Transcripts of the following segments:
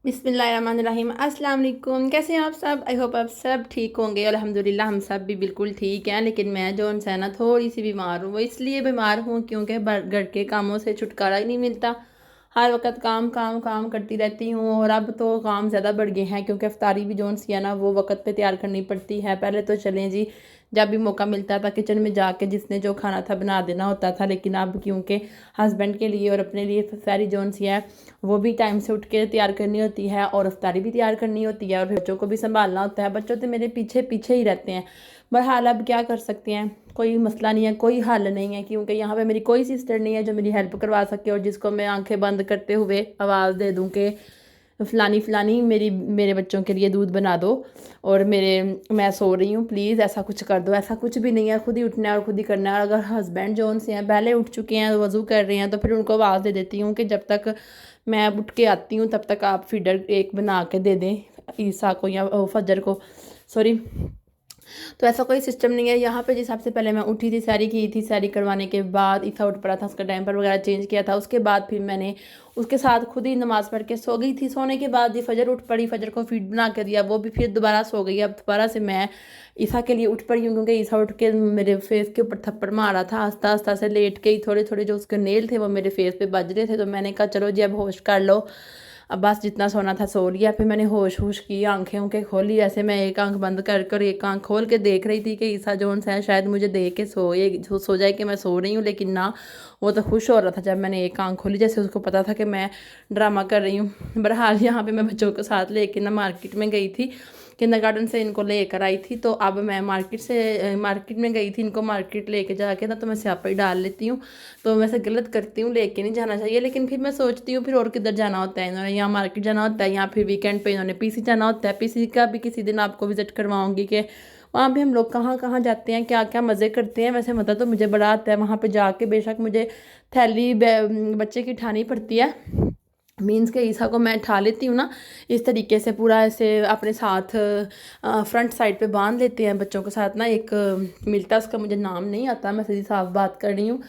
बिस्मिल्लाहिर्रहमानिर्रहीम अस्सलाम वालेकुम। कैसे हैं आप सब? आई होप आप सब ठीक होंगे। अल्हम्दुलिल्लाह हम सब भी बिल्कुल ठीक हैं। लेकिन मैं जो है ना थोड़ी सी बीमार हूँ। वो इसलिए बीमार हूँ क्योंकि घर के कामों से छुटकारा ही नहीं मिलता। हर वक्त काम काम काम करती रहती हूँ और अब तो काम ज़्यादा बढ़ गए हैं क्योंकि अफ्तारी भी सी है ना वो वक्त पे तैयार करनी पड़ती है। पहले तो चलें जी, जब भी मौका मिलता था किचन में जाके जिसने जो खाना था बना देना होता था। लेकिन अब क्योंकि हस्बैंड के लिए और अपने लिए सारी सी है वो भी टाइम से उठ के तैयार करनी होती है और अफ्तारी भी तैयार करनी होती है और बच्चों को भी संभालना होता है। बच्चों तो मेरे पीछे पीछे ही रहते हैं। बहरहाल अब क्या कर सकते हैं, कोई मसला नहीं है, कोई हल नहीं है क्योंकि यहाँ पे मेरी कोई सिस्टर नहीं है जो मेरी हेल्प करवा सके और जिसको मैं आंखें बंद करते हुए आवाज़ दे दूँ कि फ़लानी फ़लानी मेरे बच्चों के लिए दूध बना दो और मैं सो रही हूँ, प्लीज़ ऐसा कुछ कर दो। ऐसा कुछ भी नहीं है, खुद ही उठना है और खुद ही करना है। और अगर हस्बैंड जो से हैं पहले उठ चुके हैं, वज़ू कर रहे हैं, तो फिर उनको आवाज़ दे देती हूँ कि जब तक मैं उठ के आती हूँ तब तक आप फीडर एक बना के दे दें ईसा को या फजर को, सॉरी। तो ऐसा कोई सिस्टम नहीं है यहाँ पे। जिस हिसाब से पहले मैं उठी थी, सैरी की थी, सैरी करवाने के बाद ईसा उठ पड़ा था, उसका डायपर वगैरह चेंज किया था, उसके बाद फिर मैंने उसके साथ खुद ही नमाज़ पढ़ के सो गई थी। सोने के बाद ही फजर उठ पड़ी, फजर को फीड बना के दिया, वो भी फिर दोबारा सो गई। अब दोबारा से मैं ईसा के लिए उठ पड़ी हूँ क्योंकि ईसा उठ के मेरे फेस के ऊपर थप्पड़ मारा था। आस्ता आस्ता से लेट के ही थोड़े थोड़े जो उसके नेल थे वो मेरे फेस पे बज रहे थे। तो मैंने कहा चलो जी अब होश कर लो, अब बस जितना सोना था सो लिया। फिर मैंने होश होश की, आंखें उनके खोली, ऐसे मैं एक आंख बंद कर कर एक आंख खोल के देख रही थी कि ईसा जोन्स है शायद मुझे देख के सो जाए कि मैं सो रही हूँ। लेकिन ना, वो तो खुश हो रहा था जब मैंने एक आंख खोली, जैसे उसको पता था कि मैं ड्रामा कर रही हूँ। बहरहाल यहाँ पे मैं बच्चों के साथ लेके ना मार्केट में गई थी, किंडरगार्टन से इनको लेकर आई थी। तो अब मैं मार्केट में गई थी, इनको मार्केट लेके जाके ना तो मैं स्यापा ही डाल लेती हूँ। तो वैसे गलत करती हूँ, लेके नहीं जाना चाहिए। लेकिन फिर मैं सोचती हूँ फिर और किधर जाना होता है, इन्होंने यहाँ मार्केट जाना होता है, या फिर वीकेंड पे इन्होंने पीसी जाना होता है। पीसी का भी किसी दिन आपको विजिट करवाऊंगी कि वहाँ भी हम लोग कहाँ कहाँ जाते हैं, क्या क्या मज़े करते हैं। वैसे मज़ा तो मुझे बड़ा आता है वहाँ पे जाके। बेशक मुझे थैली बच्चे की उठानी पड़ती है, मीन्स के ईसा को मैं उठा लेती हूँ ना इस तरीके से, पूरा ऐसे अपने साथ फ्रंट साइड पे बांध लेते हैं बच्चों के साथ ना। एक मिलता है, उसका मुझे नाम नहीं आता, मैं सीधी साफ बात कर रही हूँ।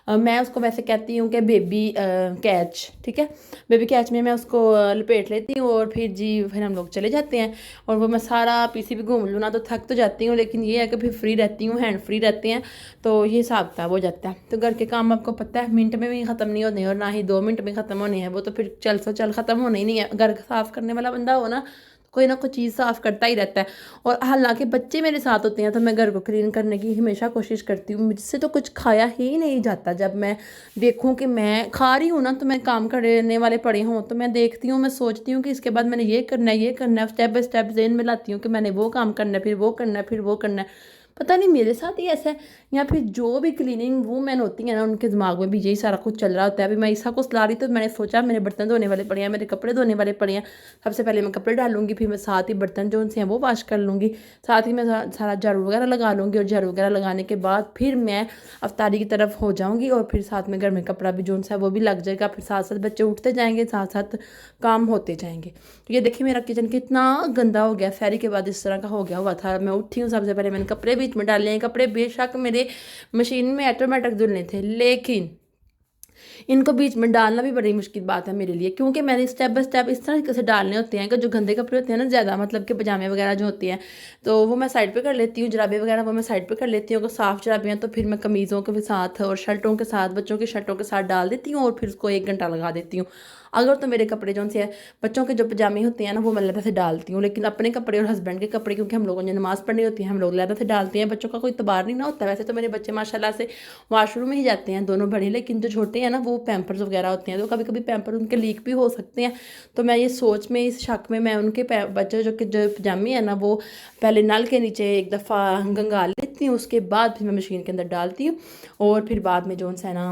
मैं उसको वैसे कहती हूँ कि बेबी कैच, ठीक है। बेबी कैच में मैं उसको लपेट लेती हूँ और फिर हम लोग चले जाते हैं। और वो मैं सारा पीसी भी घूम लूँ ना तो थक तो जाती हूँ, लेकिन ये है कि फिर फ्री रहती हूँ, हैंड फ्री रहते हैं। तो ये हिसाब किताब हो जाता है। तो घर के काम आपको पता है मिनट में भी ख़त्म नहीं होने और ना ही 2 मिनट में ख़त्म होने हैं। वो तो फिर चल सो चल ख़त्म होना ही नहीं है। घर साफ़ करने वाला बंदा हो ना, कोई ना कोई चीज़ साफ़ करता ही रहता है। और हालांकि बच्चे मेरे साथ होते हैं तो मैं घर को क्लीन करने की हमेशा कोशिश करती हूँ। मुझसे तो कुछ खाया ही नहीं जाता। जब मैं देखूँ कि मैं खा रही हूँ ना तो मैं काम करने वाले पड़े हों तो मैं देखती हूँ, मैं सोचती हूँ कि इसके बाद मैंने ये करना है, ये करना है, स्टेप बाय स्टेप ज़हन में लाती हूँ कि मैंने वो काम करना है, फिर वो करना है, फिर वो करना है। पता नहीं मेरे साथ ही ऐसा है या फिर जो भी क्लीनिंग वूमेन होती है ना उनके दिमाग में भी यही सारा कुछ चल रहा होता है। अभी मैं ईसा को सुला रही तो मैंने सोचा मेरे बर्तन धोने वाले पड़े हैं, मेरे कपड़े धोने वाले पड़े हैं। सबसे पहले मैं कपड़े डालूंगी, फिर मैं साथ ही बर्तन जो उनसे हैं वो वॉश कर लूँगी, साथ ही मैं सारा झाड़ू वगैरह लगा लूँगी। और झाड़ू वगैरह लगाने के बाद फिर मैं अफ्तारी की तरफ हो जाऊँगी और फिर साथ में घर में कपड़ा भी जो है वो भी लग जाएगा। फिर साथ साथ बच्चे उठते जाएंगे, साथ साथ काम होते जाएंगे। तो ये देखिए मेरा किचन कितना गंदा हो गया, फेरी के बाद इस तरह का हो गया हुआ था। मैं उठी हूँ, सबसे पहले मैंने कपड़े बीच में डाले हैं। कपड़े बेशक मेरे मशीन में ऑटोमेटिक धुलने थे, लेकिन इनको बीच में डालना भी बड़ी मुश्किल बात है मेरे लिए, क्योंकि मैंने स्टेप बाय स्टेप इस तरह से डालने होते हैं कि जो गंदे कपड़े होते हैं ना ज़्यादा, मतलब कि पजामे वगैरह जो होते हैं तो वो मैं साइड पे कर लेती हूँ, जुराबे वगैरह वो मैं साइड पे कर लेती हूँ। अगर साफ़ जुराबे हैं तो फिर मैं कमीज़ों के साथ और शर्टों के साथ, बच्चों की शर्टों के साथ डाल देती हूँ और फिर उसको 1 घंटा लगा देती हूँ। अगर तो मेरे कपड़े जो से बच्चों के जो पजामे होते हैं ना वो मैं लहदा से डालती हूँ, लेकिन अपने कपड़े और हस्बैंड के कपड़े क्योंकि हम लोगों ने नमाज़ पढ़नी होती है हम लोग लहदा से डालते हैं। बच्चों का कोई तबार नहीं ना होता। वैसे तो मेरे बच्चे माशाल्लाह से वॉशरूम में ही जाते हैं दोनों बड़े, लेकिन जो छोटे हैं ना वो पैम्पर्स वगैरह होते हैं तो कभी कभी पैम्पर उनके लीक भी हो सकते हैं। तो मैं ये सोच में, इस शक में मैं उनके बच्चे जो पजामे हैं ना वो पहले नल के नीचे एक दफ़ा गंगा लेती हूँ, उसके बाद फिर मैं मशीन के अंदर डालती हूँ और फिर बाद में जो है ना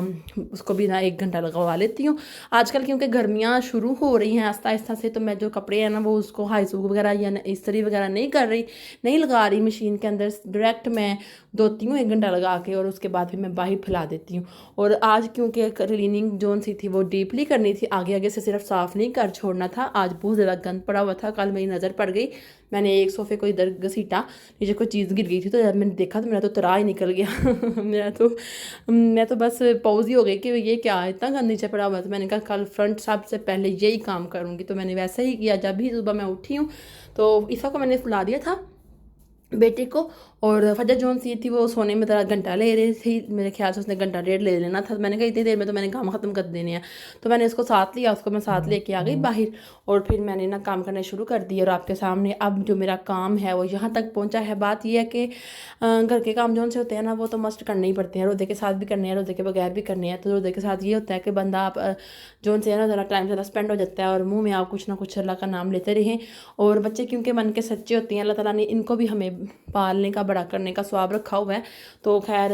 उसको भी ना 1 घंटा लगवा लेती हूँ। आजकल क्योंकि गर्मियाँ शुरू हो रही हैं आस्ता आस्ता से, तो मैं जो कपड़े हैं ना वो उसको हाई सूख वगैरह या इस्त्री वगैरह नहीं लगा रही मशीन के अंदर, डायरेक्ट मैं धोती हूँ 1 घंटा लगा के और उसके बाद फिर मैं बाहर फैला देती हूँ। और आज क्योंकि क्लीनिंग क्लीनिंग जोन सी थी वो डीपली करनी थी, आगे आगे से सिर्फ साफ़ नहीं कर छोड़ना था। आज बहुत ज़्यादा गंद पड़ा हुआ था। कल मेरी नज़र पड़ गई, मैंने एक सोफ़े को इधर घसीटा, नीचे कोई चीज़ गिर गई थी, तो जब मैंने देखा तो मेरा तो तरा ही निकल गया मैं तो बस पॉज ही हो गई कि ये क्या इतना गंद नीचे पड़ा हुआ था। मैंने कहा कल फ्रंट सबसे पहले यही काम करूँगी, तो मैंने वैसे ही किया। जब भी सुबह मैं उठी हूँ तो ईसा को मैंने सुला दिया था, बेटे को, और फजर जोन सी थी वो सोने में ज़रा घंटा ले रही थी, मेरे ख्याल से उसने घंटा डेढ़ ले लेना था। मैंने कहा इतनी देर में तो मैंने काम ख़त्म कर देने हैं, तो मैंने उसको साथ लिया, उसको मैं साथ लेके आ गई बाहर, और फिर मैंने ना काम करना शुरू कर दिया। और आपके सामने अब जो मेरा काम है वो यहाँ तक पहुँचा है। बात यह है कि घर के काम जोन से होते हैं ना वो तो मस्ट करने ही पड़ते हैं, रोज़े के साथ भी करने हैं, रोज़े के बगैर भी करने हैं। तो रोज़े के साथ ये होता है कि बंदा आप जोन से है ना ज़रा टाइम ज़्यादा स्पेंड हो जाता है, और मुँह में आप कुछ ना कुछ अल्लाह का नाम लेते रहें। और बच्चे क्योंकि मन के सच्चे होते हैं, अल्लाह ताला ने इनको भी हमें पालने का, बड़ा करने का स्वाब रखा हुआ है, तो खैर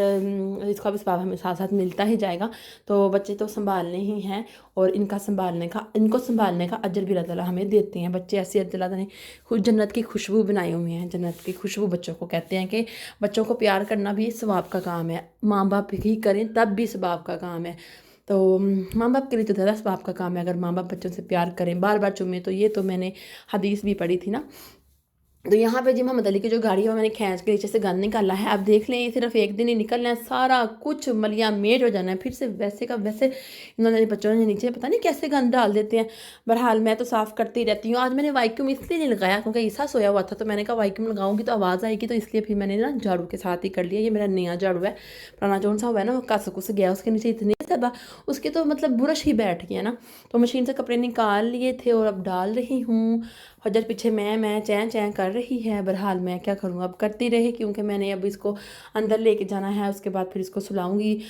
इसका भी स्वाब हमें साथ साथ मिलता ही जाएगा। तो बच्चे तो संभालने ही हैं, और इनको संभालने का अजर भी अल्लाह ताला हमें देते हैं। बच्चे ऐसे अल्लाह ताला ने खुद जन्नत की खुशबू बनाए हुए हैं। जन्नत की खुशबू बच्चों को कहते हैं कि बच्चों को प्यार करना भी सवाब का काम है। माँ बाप ही करें तब भी सवाब का काम है। तो माँ बाप के लिए तो ज़्यादा सवाब का काम है अगर माँ बाप बच्चों से प्यार करें, बार बार चूमें। तो ये तो मैंने हदीस भी पढ़ी थी ना। तो यहाँ पे जी मोहम्मद अली की जो गाड़ी है वो मैंने खींच के नीचे से गंद निकाला है। अब देख लें ये सिर्फ एक दिन ही निकलना है, सारा कुछ मलिया मेट हो जाना है फिर से वैसे का वैसे। इन्होंने बच्चों ने नीचे पता नहीं कैसे गंद डाल देते हैं। बहरहाल मैं तो साफ़ करती रहती हूँ। आज मैंने वाइक्यूम इसलिए नहीं लगाया क्योंकि ईसा सोया हुआ था, तो मैंने कहा वाइक्यूम लगाऊंगी तो आवाज़ आएगी, तो इसलिए फिर मैंने ना झाड़ू के साथ ही कर लिया। ये मेरा नया झाड़ू है, पुराना जो सा हुआ है ना वो कस कुस गया, उसके नीचे इतनी ज़्यादा उसके तो मतलब बुरश ही बैठ गया ना। तो मशीन से कपड़े निकाल लिए थे और अब डाल रही हूँ। फजर पीछे मैं चैन चैन कर रही है। बहरहाल मैं क्या करूँ, अब करती रही, क्योंकि मैंने अब इसको अंदर लेके जाना है, उसके बाद फिर इसको सुलाऊंगी।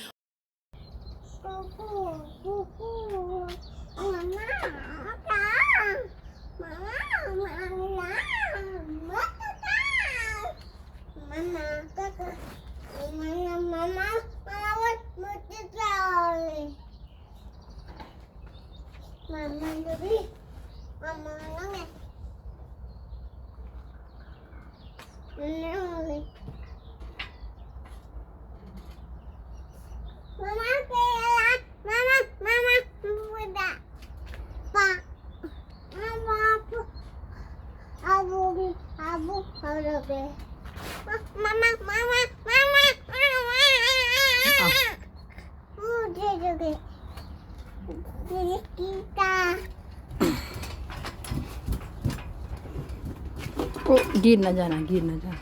गिर ना जाना, गिर ना जाना।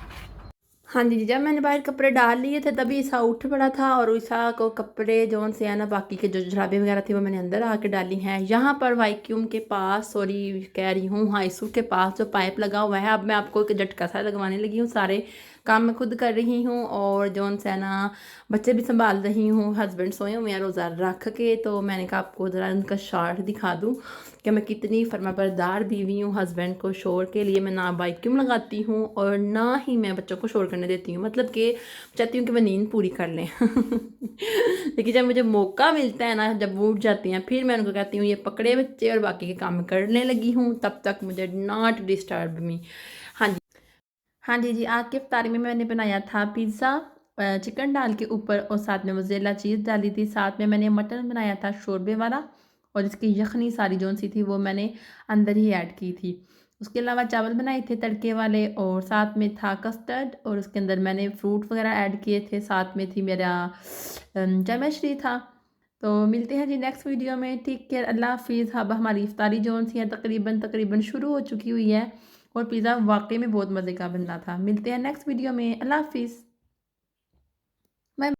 हाँ जी, जब मैंने बाहर कपड़े डाल लिए थे तभी ईसा उठ पड़ा था, और ईसा को कपड़े जोन से है ना बाकी के जो जुराबें वगैरह थी वो मैंने अंदर आके डाली हैं। यहाँ पर वाइक्यूम के पास, सॉरी कह रही हूँ, हाईसू के पास जो पाइप लगा हुआ है, अब मैं आपको एक झटका सा लगवाने लगी हूँ। सारे काम मैं खुद कर रही हूँ, और जोन से है ना बच्चे भी संभाल रही हूँ। हस्बैंड सोए हुए हैं रोज़ा रख के, तो मैंने कहा आपको ज़रा उनका शॉर्ट दिखा दूँ कि मैं कितनी फर्माबरदार बीवी हूँ। हस्बैंड को शोर के लिए मैं ना वाइक्यूम लगाती हूँ और ना ही मैं बच्चों को शोर करने देती हूँ, मतलब कि चाहती हूँ कि मैं नींद पूरी कर लें। लेकिन जब मुझे मौका मिलता है ना, जब वो उठ जाती हैं, फिर मैं उनको कहती हूँ ये पकड़े बच्चे और बाकी के काम मैं करने लगी हूँ, तब तक मुझे नॉट डिस्टर्ब मी। हाँ जी, हाँ जी आज की इफ्तारी में मैंने बनाया था पिज़्ज़ा चिकन डाल के ऊपर, और साथ में मोज़रेला चीज़ डाली थी। साथ में मैंने मटन बनाया था शोरबे वाला, और इसकी यखनी सारी जोन सी थी वो मैंने अंदर ही ऐड की थी। उसके अलावा चावल बनाए थे तड़के वाले, और साथ में था कस्टर्ड, और उसके अंदर मैंने फ्रूट वगैरह ऐड किए थे। साथ में थी मेरा चमचड़ी था। तो मिलते हैं जी नेक्स्ट वीडियो में। टेक केयर, अल्लाह हाफिज़। अब हमारी इफ्तारी जोन सी है तकरीबन शुरू हो चुकी हुई है, और पिज़्ज़ा वाकई में बहुत मज़े का बन रहा था। मिलते हैं नेक्स्ट वीडियो में, अल्लाह हाफिज़।